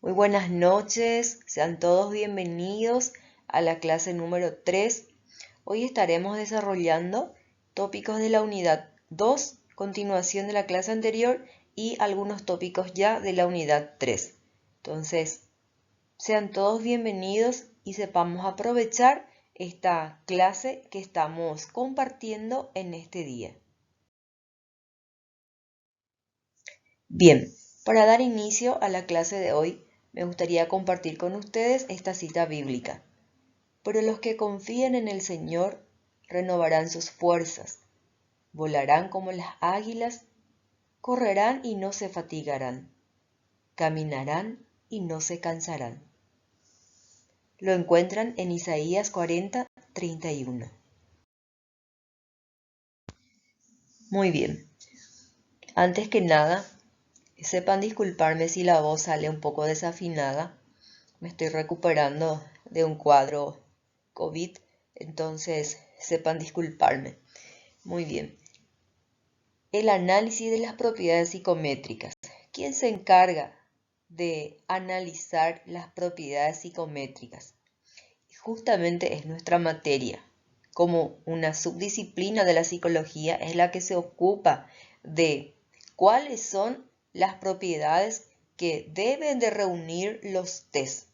Muy buenas noches, sean todos bienvenidos a la clase número 3. Hoy estaremos desarrollando tópicos de la unidad 2, continuación de la clase anterior y algunos tópicos ya de la unidad 3. Entonces, sean todos bienvenidos y sepamos aprovechar esta clase que estamos compartiendo en este día. Bien, para dar inicio a la clase de hoy, me gustaría compartir con ustedes esta cita bíblica. Pero los que confíen en el Señor renovarán sus fuerzas, volarán como las águilas, correrán y no se fatigarán, caminarán y no se cansarán. Lo encuentran en Isaías 40:31. Muy bien, antes que nada, sepan disculparme si la voz sale un poco desafinada. Me estoy recuperando de un cuadro COVID, entonces sepan disculparme. Muy bien. El análisis de las propiedades psicométricas. ¿Quién se encarga de analizar las propiedades psicométricas? Justamente es nuestra materia. Como una subdisciplina de la psicología es la que se ocupa de cuáles son las propiedades que deben de reunir los test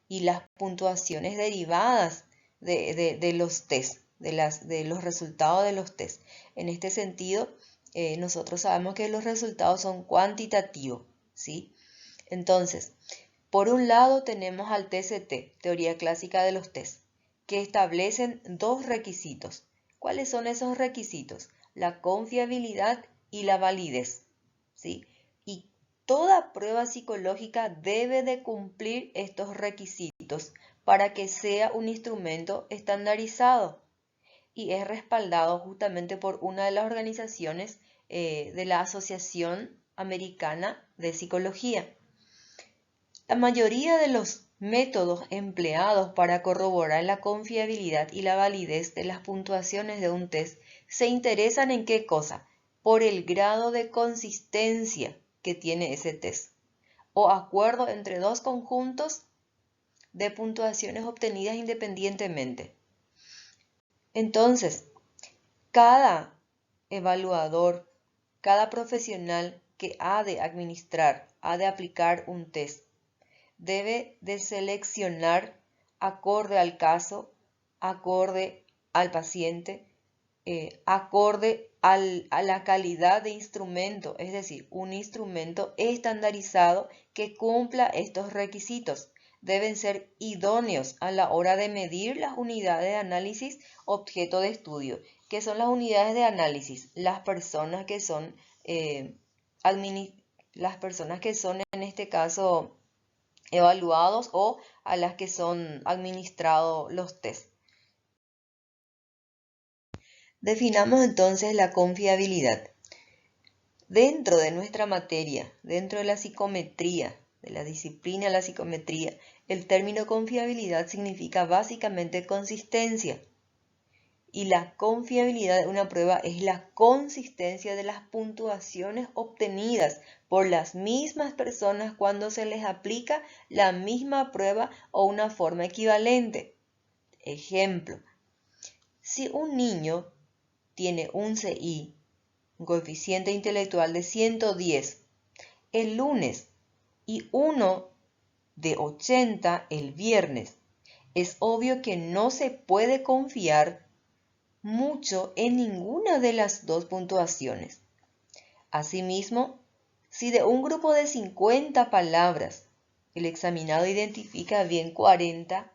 y las puntuaciones derivadas de los test, de los resultados de los test. En este sentido, nosotros sabemos que los resultados son cuantitativos, ¿sí? Entonces, por un lado tenemos al TCT, Teoría Clásica de los Test, que establecen dos requisitos. ¿Cuáles son esos requisitos? La confiabilidad y la validez, ¿sí? Y toda prueba psicológica debe de cumplir estos requisitos para que sea un instrumento estandarizado y es respaldado justamente por una de las organizaciones de la Asociación Americana de Psicología. La mayoría de los métodos empleados para corroborar la confiabilidad y la validez de las puntuaciones de un test se interesan en qué cosa, por el grado de consistencia que tiene ese test o acuerdo entre dos conjuntos de puntuaciones obtenidas independientemente. Entonces, cada evaluador, cada profesional que ha de administrar, ha de aplicar un test, debe de seleccionar acorde al caso, acorde al paciente, acorde a la calidad de instrumento, es decir, un instrumento estandarizado que cumpla estos requisitos. Deben ser idóneos a la hora de medir las unidades de análisis objeto de estudio. ¿Qué son las unidades de análisis? Las personas que son, en este caso evaluados o a las que son administrados los test. Definamos entonces la confiabilidad. Dentro de nuestra materia, dentro de la psicometría, de la disciplina de la psicometría, el término confiabilidad significa básicamente consistencia. Y la confiabilidad de una prueba es la consistencia de las puntuaciones obtenidas por las mismas personas cuando se les aplica la misma prueba o una forma equivalente. Ejemplo, si un niño tiene un CI, un coeficiente intelectual de 110, el lunes y uno de 80 el viernes, es obvio que no se puede confiar mucho en ninguna de las dos puntuaciones. Asimismo, si de un grupo de 50 palabras el examinado identifica bien 40,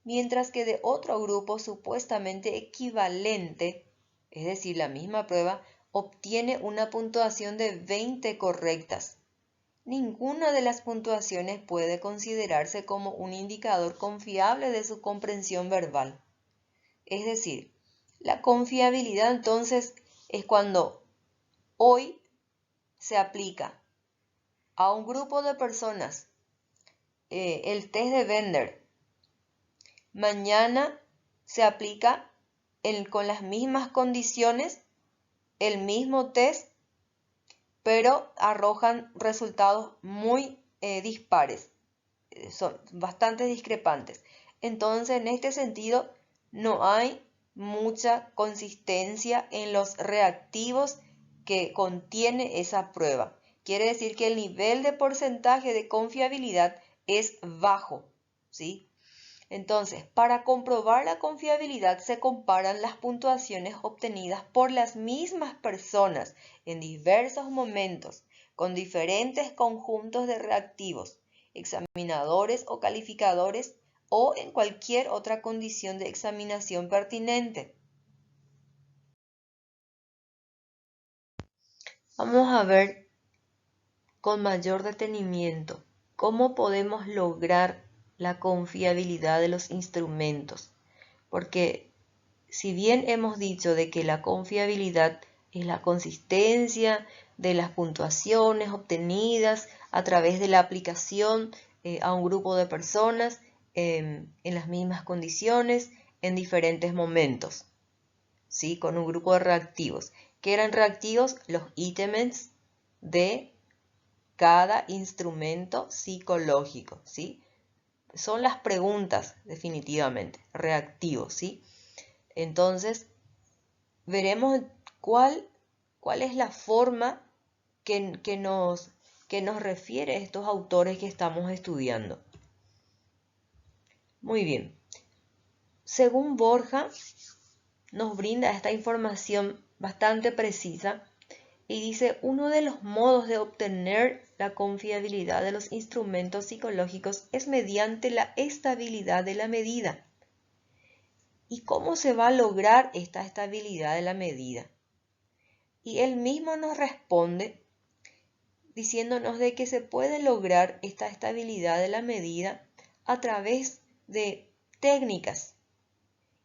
mientras que de otro grupo supuestamente equivalente, es decir, la misma prueba, obtiene una puntuación de 20 correctas, ninguna de las puntuaciones puede considerarse como un indicador confiable de su comprensión verbal. Es decir, la confiabilidad entonces es cuando hoy se aplica a un grupo de personas el test de Bender, mañana se aplica con las mismas condiciones el mismo test, pero arrojan resultados muy dispares, son bastante discrepantes. Entonces, en este sentido, no hay mucha consistencia en los reactivos que contiene esa prueba. Quiere decir que el nivel de porcentaje de confiabilidad es bajo, ¿sí? Entonces, para comprobar la confiabilidad se comparan las puntuaciones obtenidas por las mismas personas en diversos momentos, con diferentes conjuntos de reactivos, examinadores o calificadores, o en cualquier otra condición de examinación pertinente. Vamos a ver con mayor detenimiento cómo podemos lograr la confiabilidad de los instrumentos, porque si bien hemos dicho de que la confiabilidad es la consistencia de las puntuaciones obtenidas a través de la aplicación a un grupo de personas en las mismas condiciones en diferentes momentos, ¿sí? Con un grupo de reactivos. ¿Qué eran reactivos? Los ítems de cada instrumento psicológico, ¿sí? Son las preguntas, definitivamente, reactivos, ¿sí? Entonces, veremos cuál es la forma que nos refiere estos autores que estamos estudiando. Muy bien. Según Borja, nos brinda esta información bastante precisa y dice, uno de los modos de obtener la confiabilidad de los instrumentos psicológicos es mediante la estabilidad de la medida. ¿Y cómo se va a lograr esta estabilidad de la medida? Y él mismo nos responde diciéndonos de que se puede lograr esta estabilidad de la medida a través de técnicas.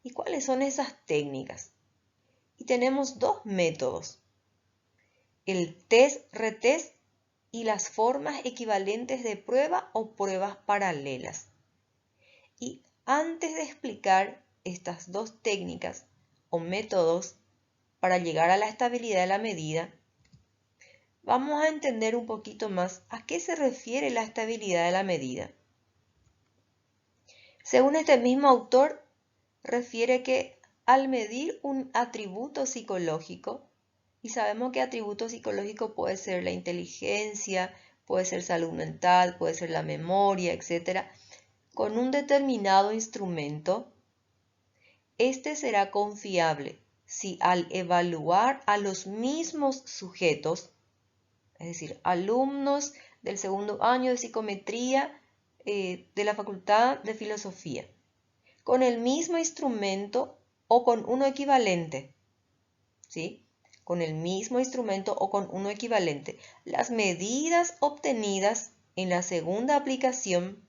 ¿Y cuáles son esas técnicas? Y tenemos dos métodos: el test-retest y las formas equivalentes de prueba o pruebas paralelas. Y antes de explicar estas dos técnicas o métodos para llegar a la estabilidad de la medida, vamos a entender un poquito más a qué se refiere la estabilidad de la medida. Según este mismo autor, refiere que al medir un atributo psicológico, y sabemos que atributo psicológico puede ser la inteligencia, puede ser salud mental, puede ser la memoria, etc., con un determinado instrumento, este será confiable si al evaluar a los mismos sujetos, es decir, alumnos del segundo año de psicometría de la Facultad de Filosofía, con el mismo instrumento o con uno equivalente, ¿sí? Con el mismo instrumento o con uno equivalente. Las medidas obtenidas en la segunda aplicación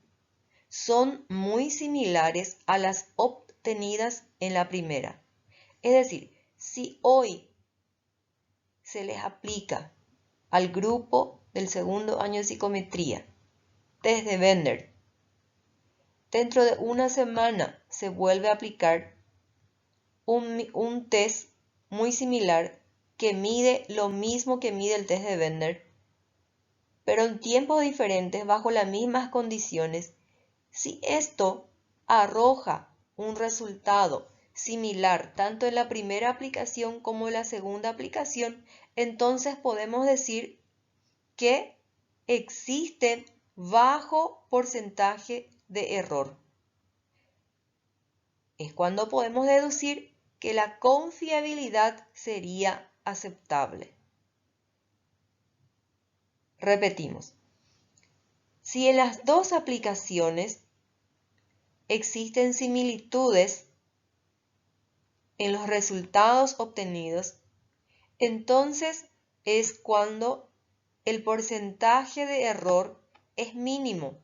son muy similares a las obtenidas en la primera. Es decir, si hoy se les aplica al grupo del segundo año de psicometría test de Bender, dentro de una semana se vuelve a aplicar un test muy similar que mide lo mismo que mide el test de Bender, pero en tiempos diferentes bajo las mismas condiciones. Si esto arroja un resultado similar tanto en la primera aplicación como en la segunda aplicación, entonces podemos decir que existe bajo porcentaje de error. Es cuando podemos deducir que la confiabilidad sería aceptable. Repetimos. Si en las dos aplicaciones existen similitudes en los resultados obtenidos, entonces es cuando el porcentaje de error es mínimo.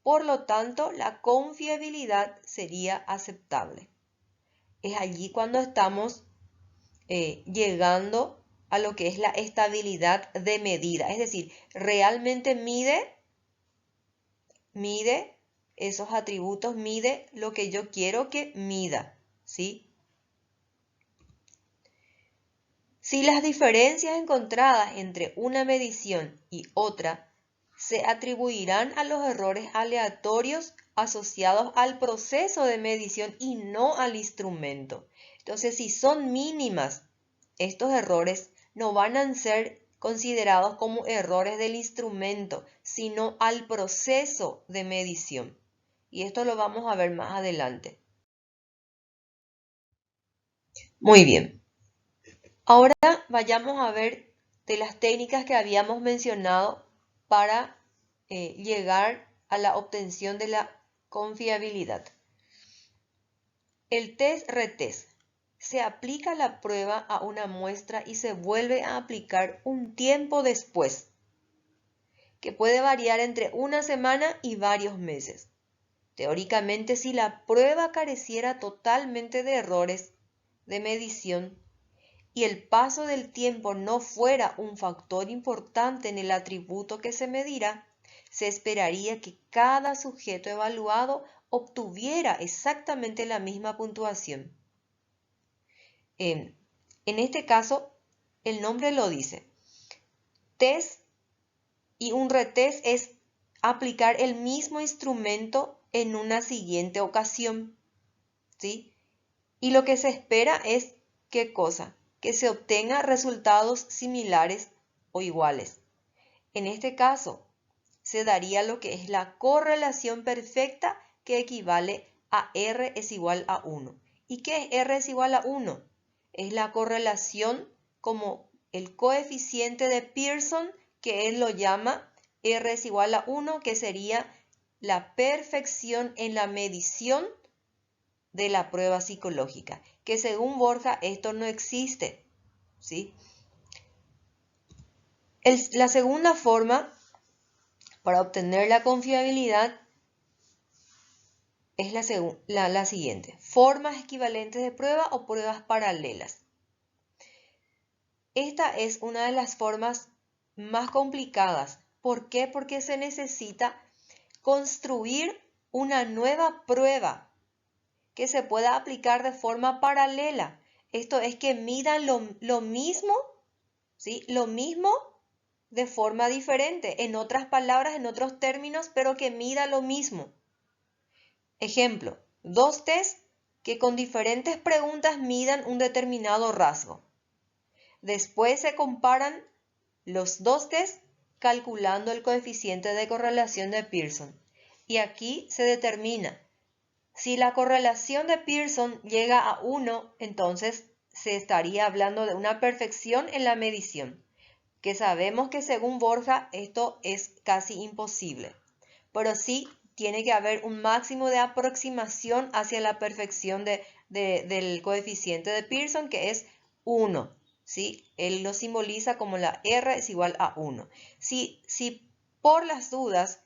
Por lo tanto, la confiabilidad sería aceptable. Es allí cuando estamos llegando a lo que es la estabilidad de medida. Es decir, realmente mide esos atributos, mide lo que yo quiero que mida, ¿sí? Si las diferencias encontradas entre una medición y otra se atribuirán a los errores aleatorios asociados al proceso de medición y no al instrumento. Entonces, si son mínimas, estos errores no van a ser considerados como errores del instrumento, sino al proceso de medición. Y esto lo vamos a ver más adelante. Muy bien. Ahora vayamos a ver de las técnicas que habíamos mencionado para llegar a la obtención de la confiabilidad. El test-retest. Se aplica la prueba a una muestra y se vuelve a aplicar un tiempo después, que puede variar entre una semana y varios meses. Teóricamente, si la prueba careciera totalmente de errores de medición y el paso del tiempo no fuera un factor importante en el atributo que se medirá, se esperaría que cada sujeto evaluado obtuviera exactamente la misma puntuación. En este caso, el nombre lo dice. Test y un retest es aplicar el mismo instrumento en una siguiente ocasión, ¿sí? Y lo que se espera es, ¿qué cosa? Que se obtengan resultados similares o iguales. En este caso, se daría lo que es la correlación perfecta, que equivale a R es igual a 1. ¿Y qué es R es igual a 1? Es la correlación como el coeficiente de Pearson, que él lo llama R es igual a 1, que sería la perfección en la medición de la prueba psicológica, que según Borja esto no existe, ¿sí? La segunda forma para obtener la confiabilidad es la siguiente: formas equivalentes de prueba o pruebas paralelas. Esta es una de las formas más complicadas. ¿Por qué? Porque se necesita construir una nueva prueba que se pueda aplicar de forma paralela. Esto es que midan lo mismo, ¿sí? Lo mismo de forma diferente, en otras palabras, en otros términos, pero que mida lo mismo. Ejemplo, dos test que con diferentes preguntas midan un determinado rasgo. Después se comparan los dos test calculando el coeficiente de correlación de Pearson. Y aquí se determina si la correlación de Pearson llega a 1, entonces se estaría hablando de una perfección en la medición, que sabemos que según Borja esto es casi imposible, pero sí tiene que haber un máximo de aproximación hacia la perfección del coeficiente de Pearson, que es 1, ¿sí? Él lo simboliza como la R es igual a 1. Si por las dudas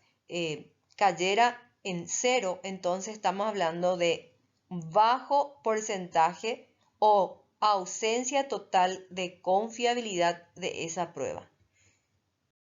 cayera en 0, entonces estamos hablando de bajo porcentaje o ausencia total de confiabilidad de esa prueba.